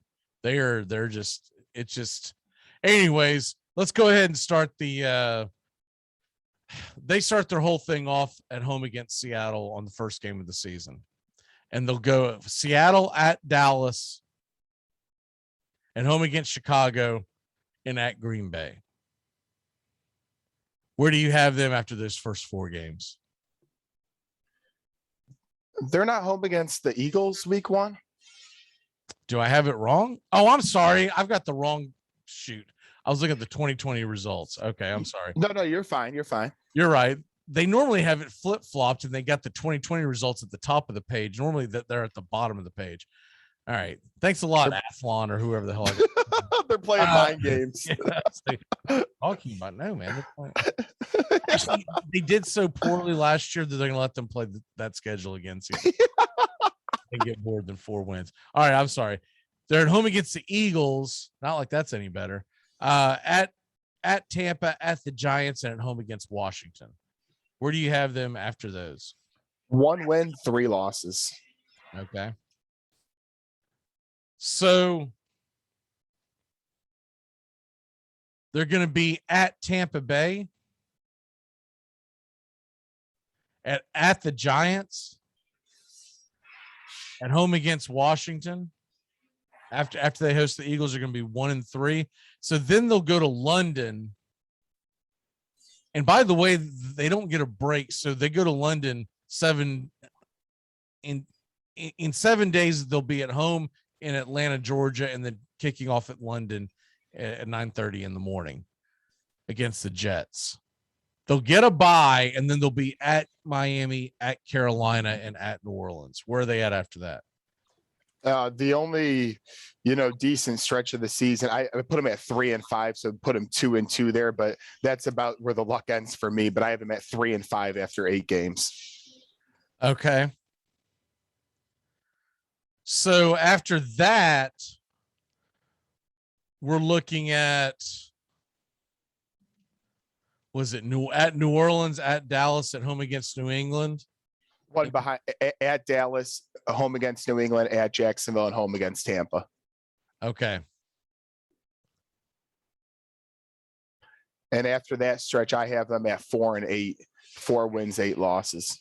Anyways, let's go ahead and start they start their whole thing off at home against Seattle on the first game of the season. And they'll go Seattle at Dallas and home against Chicago and at Green Bay. Where do you have them after those first 4 games? They're not home against the Eagles week 1. Do I have it wrong? Oh, I'm sorry. I've got the wrong shoot. I was looking at the 2020 results. Okay, I'm sorry. No, you're fine. You're fine. You're right. They normally have it flip-flopped and they got the 2020 results at the top of the page. Normally they're at the bottom of the page. All right. Thanks a lot, Athlon or whoever the hell. They're playing mind games. Talking about no, man. Actually, they did so poorly last year that they're going to let them play that schedule again. So and get more than 4 wins. All right. I'm sorry. They're at home against the Eagles. Not like that's any better. At Tampa, at the Giants, and at home against Washington. Where do you have them after those? 1 win, 3 losses. Okay. So they're going to be at Tampa Bay, at the Giants, at home against Washington. After they host the Eagles, they're going to be 1-3. So then they'll go to London. And by the way, they don't get a break. So they go to London in 7 days. They'll be at home in Atlanta, Georgia, and then kicking off at London at 9:30 in the morning against the Jets. They'll get a bye, and then they'll be at Miami, at Carolina, and at New Orleans. Where are they at after that? The only, decent stretch of the season, I put them at 3-5, so put them 2-2 there, but that's about where the luck ends for me. But I have them at 3-5 after 8 games. Okay. So after that, we're looking at, was it at New Orleans, at Dallas, at home against New England? One behind at Dallas, home against New England, at Jacksonville, and home against Tampa. Okay. And after that stretch, I have them at 4-8, 4 wins, 8 losses.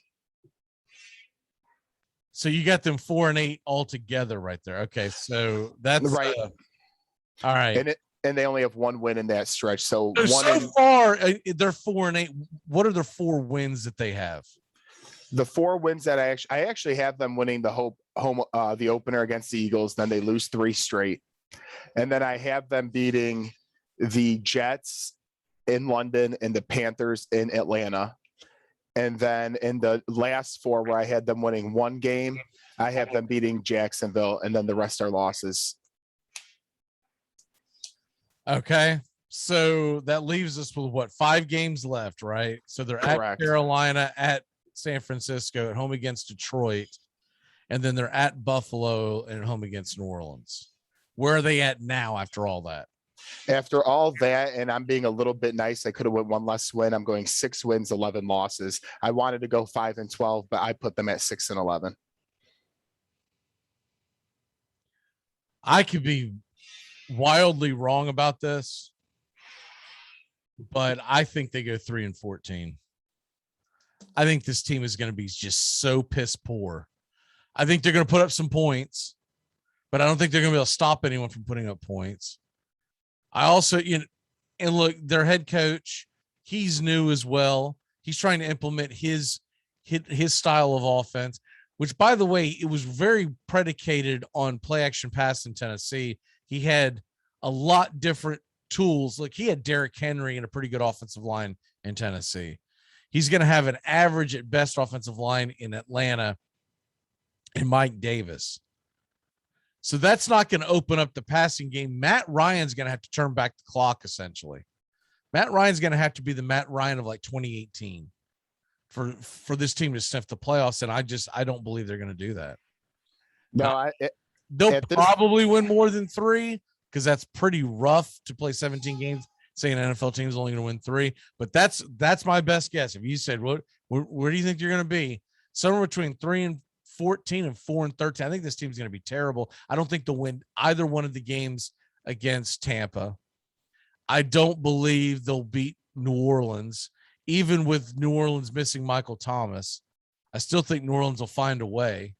So you got them 4-8 altogether right there. Okay. So that's right. All right. And they only have 1 win in that stretch. So far they're 4-8. What are the 4 wins that they have? The 4 wins that I actually have them winning the the opener against the Eagles. Then they lose 3 straight. And then I have them beating the Jets in London and the Panthers in Atlanta. And then in the last 4 where I had them winning 1 game, I have them beating Jacksonville, and then the rest are losses. Okay. So that leaves us with 5 games left, right? So they're Correct. At Carolina, at San Francisco, at home against Detroit, and then they're at Buffalo and at home against New Orleans. Where are they at now after all that? After all that, and I'm being a little bit nice, I could have went 1 less win. I'm going 6 wins, 11 losses. I wanted to go 5-12, but I put them at 6-11. I could be wildly wrong about this, but I think they go 3-14. I think this team is going to be just so piss poor. I think they're going to put up some points, but I don't think they're going to be able to stop anyone from putting up points. I also, and look, their head coach, he's new as well. He's trying to implement his style of offense. which, by the way, it was very predicated on play action pass in Tennessee. He had a lot different tools. Like, he had Derrick Henry and a pretty good offensive line in Tennessee. He's going to have an average at best offensive line in Atlanta and Mike Davis. So that's not going to open up the passing game. Matt Ryan's going to have to turn back the clock, essentially. Matt Ryan's going to have to be the Matt Ryan of like 2018 for this team to sniff the playoffs. And I don't believe they're going to do that. No, They'll probably win more than 3, because that's pretty rough to play 17 games. Saying an NFL team is only going to win 3, but that's my best guess. If you said, where do you think you're going to be? Somewhere between 3-14 and 4-13. I think this team's going to be terrible. I don't think they'll win either one of the games against Tampa. I don't believe they'll beat New Orleans, even with New Orleans missing Michael Thomas. I still think New Orleans will find a way.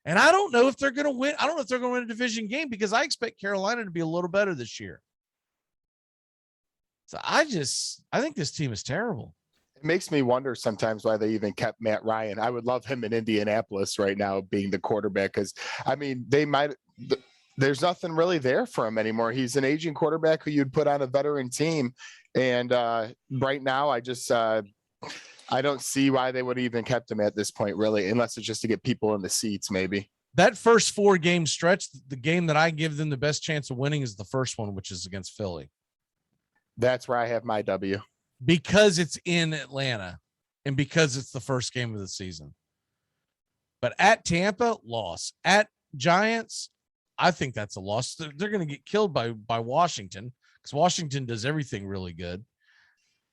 And I don't know if they're going to win. I don't know if they're going to win a division game, because I expect Carolina to be a little better this year. So I think this team is terrible. It makes me wonder sometimes why they even kept Matt Ryan. I would love him in Indianapolis right now being the quarterback, because, I mean, there's nothing really there for him anymore. He's an aging quarterback who you'd put on a veteran team. And right now, I don't see why they would even kept him at this point, really, unless it's just to get people in the seats, maybe. That first 4-game stretch, the game that I give them the best chance of winning is the first one, which is against Philly. That's where I have my W. Because it's in Atlanta and because it's the first game of the season. But at Tampa, loss. At Giants, I think that's a loss. They're going to get killed by Washington, because Washington does everything really good.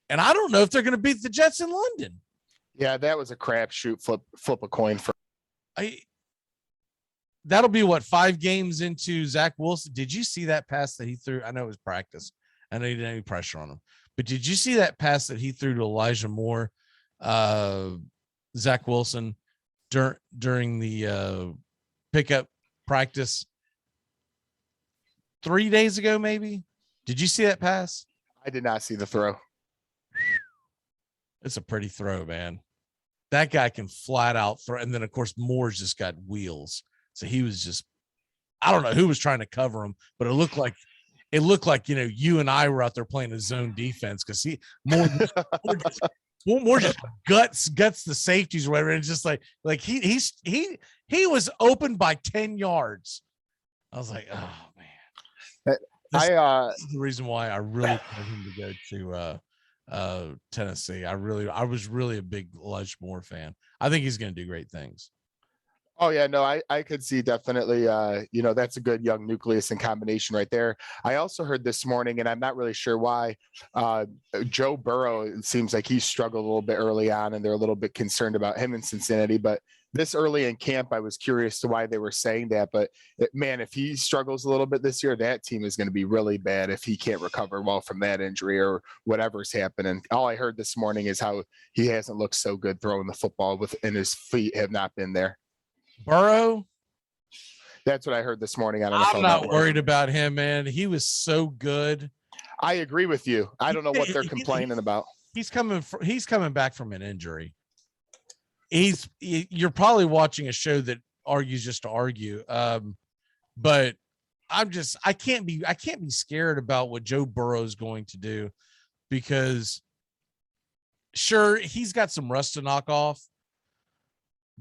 And I don't know if they're going to beat the Jets in London. Yeah, that was a crapshoot. Flip a coin for. That'll be 5 games into Zach Wilson. Did you see that pass that he threw? I know it was practice. I know he didn't have any pressure on him, but did you see that pass that he threw to Elijah Moore, Zach Wilson, during the pickup practice 3 days ago, maybe? Did you see that pass? I did not see the throw. It's a pretty throw, man. That guy can flat out throw. And then, of course, Moore's just got wheels. So he was just, I don't know who was trying to cover him, but it looked like, you and I were out there playing a zone defense, because Moore just guts the safeties or whatever. And it's just like he was open by 10 yards. I was like, oh man. This is the reason why I really wanted him to go to Tennessee. I was really a big Elijah Moore fan. I think he's going to do great things. Oh yeah, no, I could see definitely, that's a good young nucleus and combination right there. I also heard this morning, and I'm not really sure why, Joe Burrow, it seems like he struggled a little bit early on, and they're a little bit concerned about him in Cincinnati. But this early in camp, I was curious to why they were saying that. But man, if he struggles a little bit this year, that team is going to be really bad if he can't recover well from that injury or whatever's happening. All I heard this morning is how he hasn't looked so good throwing the football and his feet have not been there. Burrow, that's what I heard this morning. I'm not worried about him, man. He was so good. I agree with you. I don't know what they're complaining about. He's coming back from an injury. You're probably watching a show that argues just to argue. But I can't be scared about what Joe Burrow is going to do, because sure, he's got some rust to knock off,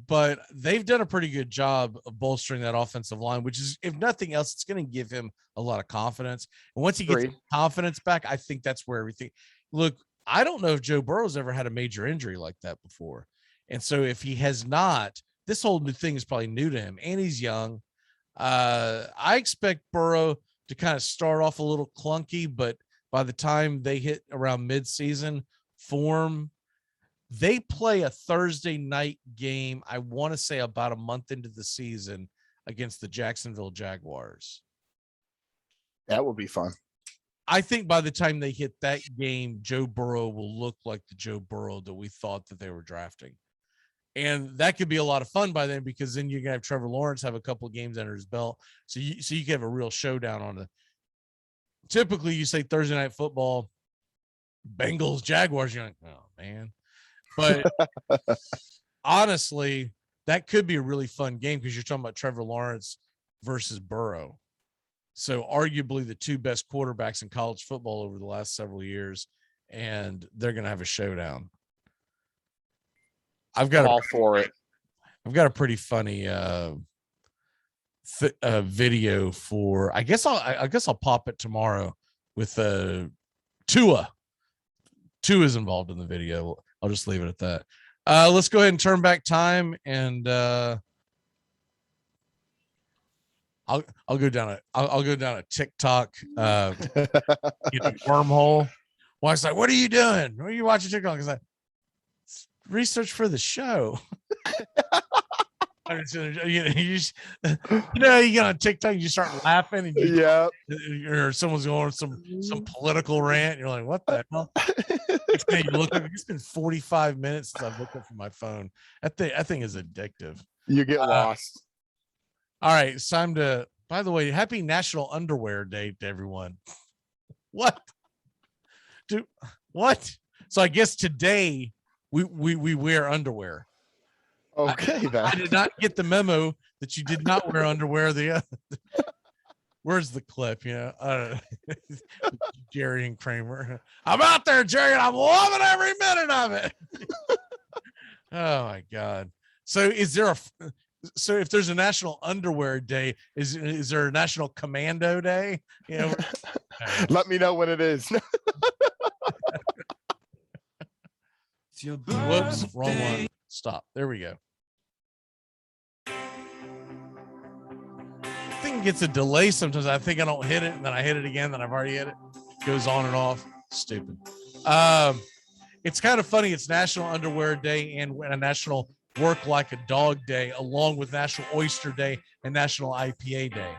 but they've done a pretty good job of bolstering that offensive line, which is, if nothing else, it's going to give him a lot of confidence. And once he gets confidence back, I think that's where everything. Look, I don't know if Joe Burrow's ever had a major injury like that before. And so if he has not, this whole new thing is probably new to him, and he's young. I expect Burrow to kind of start off a little clunky, but by the time they hit around mid-season form, they play a Thursday night game, I want to say about a month into the season, against the Jacksonville Jaguars. That will be fun. I think by the time they hit that game, Joe Burrow will look like the Joe Burrow that we thought that they were drafting. And that could be a lot of fun by then, because then you're going to have Trevor Lawrence have a couple of games under his belt. So you can have a real showdown on typically you say Thursday night football, Bengals, Jaguars, you're like, oh man. But honestly, that could be a really fun game because you're talking about Trevor Lawrence versus Burrow. So arguably the two best quarterbacks in college football over the last several years, and they're going to have a showdown. I've got all for it. I've got a pretty funny video for. I guess I'll pop it tomorrow with Tua. Tua's involved in the video. I'll just leave it at that. Let's go ahead and turn back time, and I'll go down a TikTok wormhole. Wife's like, "What are you doing? What are you watching TikTok?" Because research for the show. You get on TikTok, you start laughing, and or someone's going some political rant. You're like, "What the hell?" You look up, it's been 45 minutes since I've looked up from my phone. That thing is addictive. You get lost. All right, it's time to. By the way, happy National Underwear Day to everyone. What? What? So I guess today we wear underwear. Okay, then. I did not get the memo that you did not wear underwear. Where's the clip? Jerry and Kramer. I'm out there, Jerry, and I'm loving every minute of it. Oh my God. So if there's a National Underwear Day, is there a National Commando Day? Let me know when it is. Whoops, wrong one. Stop. There we go. Thing gets a delay sometimes. I think I don't hit it, and then I hit it again, then I've already hit it. Goes on and off. Stupid. It's kind of funny. It's National Underwear Day and a National Work Like a Dog Day, along with National Oyster Day and National IPA Day.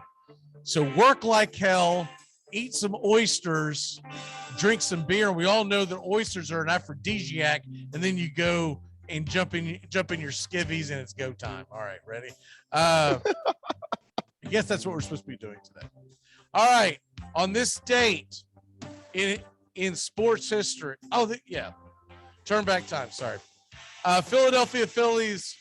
So work like hell, eat some oysters, drink some beer. We all know that oysters are an aphrodisiac, and then you go and jump in your skivvies, and it's go time. All right, ready? I guess that's what we're supposed to be doing today. All right, on this date in sports history. Turn back time. Sorry. Philadelphia Phillies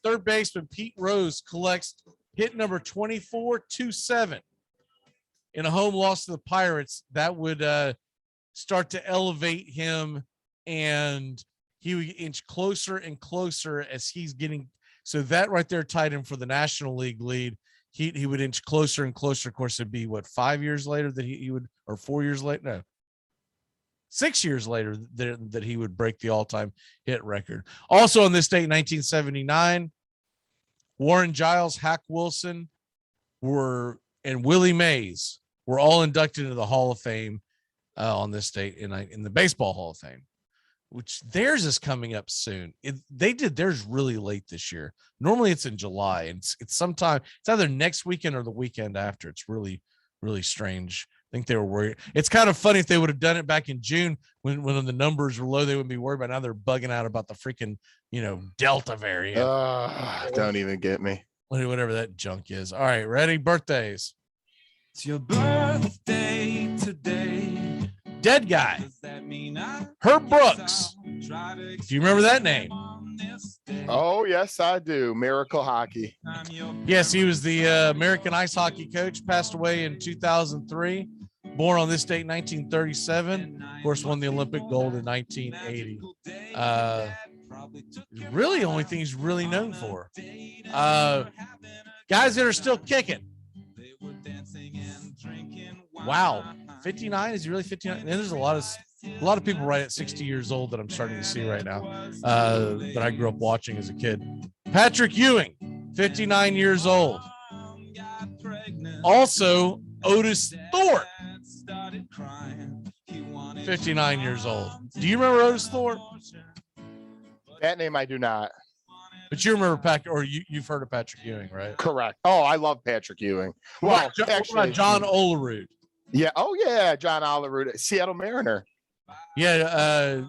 third baseman Pete Rose collects hit number 24-7 in a home loss to the Pirates. That would start to elevate him, and he would inch closer and closer as he's getting. So that right there tied him for the National League lead. He would inch closer and closer. Of course, it'd be 5 years later that he would, or 4 years later? No, 6 years later that he would break the all-time hit record. Also on this date, 1979, Warren Giles, Hack Wilson and Willie Mays were all inducted into the Hall of Fame on this date in the Baseball Hall of Fame, which theirs is coming up soon. They did theirs really late this year. Normally it's in July, and it's sometime. It's either next weekend or the weekend after. It's really, really strange. I think they were worried. It's kind of funny if they would have done it back in June when the numbers were low. They wouldn't be worried about. Now they're bugging out about the freaking Delta variant. Don't even get me. Whatever that junk is. All right, ready? Birthdays. It's your birthday today. Dead guy. Herb Brooks. Do you remember that name? Oh, yes, I do. Miracle Hockey. Yes, he was the American ice hockey coach, passed away in 2003. Born on this date, 1937. Of course, won the Olympic gold in 1980. Really, the only thing he's really known for. Guys that are still kicking. Wow, 59? Is he really 59? And there's a lot of people right at 60 years old that I'm starting to see right now that I grew up watching as a kid. Patrick Ewing, 59 years old. Also, Otis Thorpe, 59 years old. Do you remember Otis Thorpe? That name I do not. But you remember Patrick, or you've heard of Patrick Ewing, right? Correct. Oh, I love Patrick Ewing. Well, actually, John Olerud. Yeah. Oh, yeah. John Olerud, Seattle Mariner. Yeah.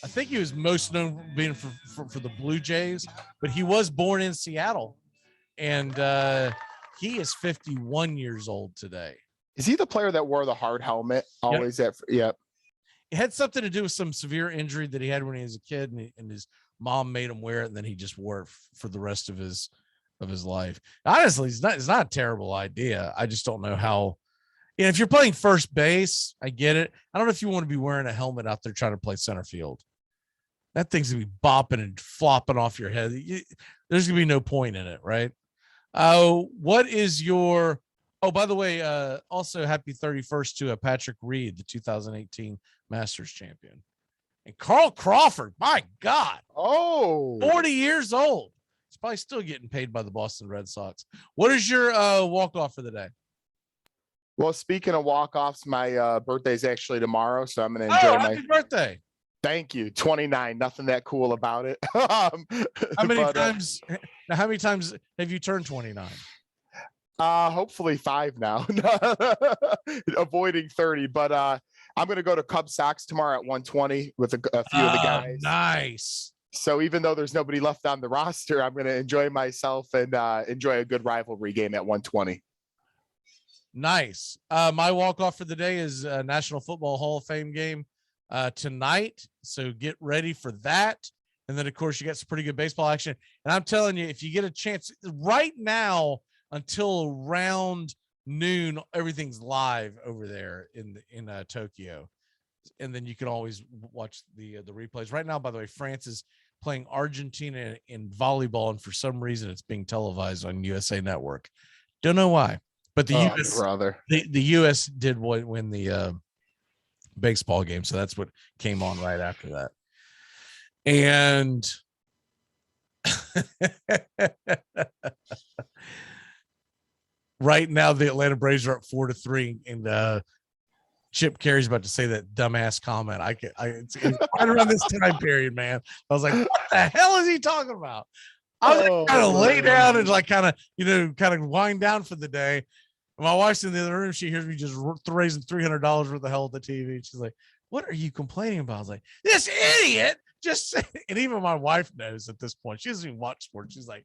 I think he was most known being for the Blue Jays, but he was born in Seattle, and he is 51 years old today. Is he the player that wore the hard helmet? Always. Yep. It had something to do with some severe injury that he had when he was a kid, and his mom made him wear it, and then he just wore it for the rest of his life. Honestly, it's not a terrible idea. I just don't know how. If you're playing first base, I get it. I don't know if you want to be wearing a helmet out there trying to play center field. That thing's gonna be bopping and flopping off your head. There's gonna be no point in it, right? What is your? Oh, by the way, also happy 31st to Patrick Reed, the 2018 Masters champion, and Carl Crawford. My God, 40 years old. He's probably still getting paid by the Boston Red Sox. What is your walk-off for the day? Well, speaking of walk-offs, my birthday is actually tomorrow, so I'm going to enjoy happy birthday. Thank you. 29. Nothing that cool about it. How many times have you turned 29? Hopefully 5 now. Avoiding 30, but I'm going to go to Cubs Sox tomorrow at 1:20 with a few of the guys. Nice. So even though there's nobody left on the roster, I'm going to enjoy myself and enjoy a good rivalry game at 1:20. Nice. My walk-off for the day is National Football Hall of Fame game tonight. So get ready for that. And then, of course, you got some pretty good baseball action. And I'm telling you, if you get a chance right now until around noon, everything's live over there in Tokyo. And then you can always watch the replays. Right now, by the way, France is playing Argentina in volleyball, and for some reason it's being televised on USA Network. Don't know why. But the U.S. did win the baseball game, so that's what came on right after that. And right now, the Atlanta Braves are up 4-3, and Chip Carey's about to say that dumbass comment. It's right around this time period, man. I was like, what the hell is he talking about? I was kind of lay down and kind of wind down for the day. My wife's in the other room. She hears me just raising $300 worth of hell at the TV. She's like, what are you complaining about? I was like, this idiot just said, and even my wife knows at this point. She doesn't even watch sports. She's like,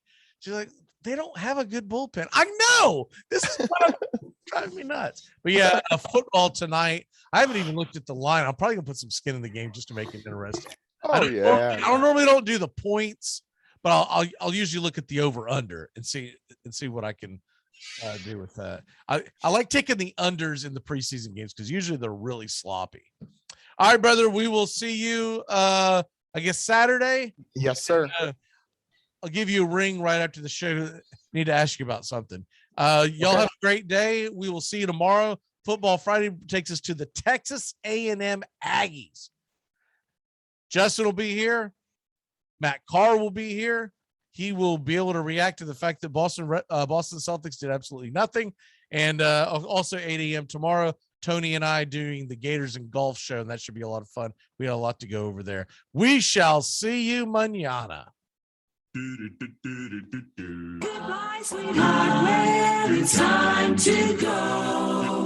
they don't have a good bullpen. I know. This is what driving me nuts. But yeah, football tonight. I haven't even looked at the line. I'm probably gonna put some skin in the game just to make it interesting. I normally don't do the points, but I'll usually look at the over/under and see what I can do with that. I like taking the unders in the preseason games because usually they're really sloppy. All right, brother. We will see you. I guess Saturday. Yes, sir. I'll give you a ring right after the show. Need to ask you about something. Y'all have a great day. We will see you tomorrow. Football Friday takes us to the Texas A&M Aggies. Justin will be here. Matt Carr will be here. He will be able to react to the fact that Boston Celtics did absolutely nothing. And also 8 a.m. tomorrow, Tony and I doing the Gators and Golf show, and that should be a lot of fun. We got a lot to go over there. We shall see you mañana. Goodbye, sweetheart, well, it's time to go.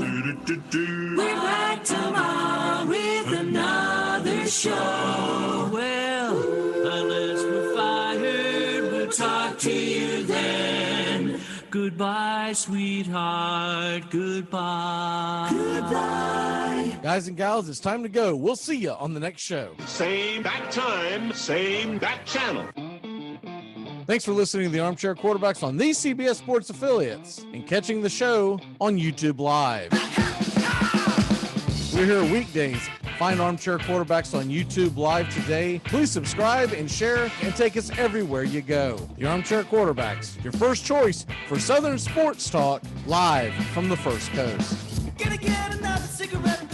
We're back tomorrow with another show. Well, unless we're fired, we'll talk to you then. Goodbye, sweetheart, goodbye. Goodbye. Guys and gals, it's time to go. We'll see you on the next show. Same bat time, same bat channel. Thanks for listening to the Armchair Quarterbacks on these CBS Sports affiliates and catching the show on YouTube Live. We're here weekdays. Find Armchair Quarterbacks on YouTube Live today. Please subscribe and share and take us everywhere you go. The Armchair Quarterbacks, your first choice for Southern sports talk, live from the First Coast. Gonna get another cigarette.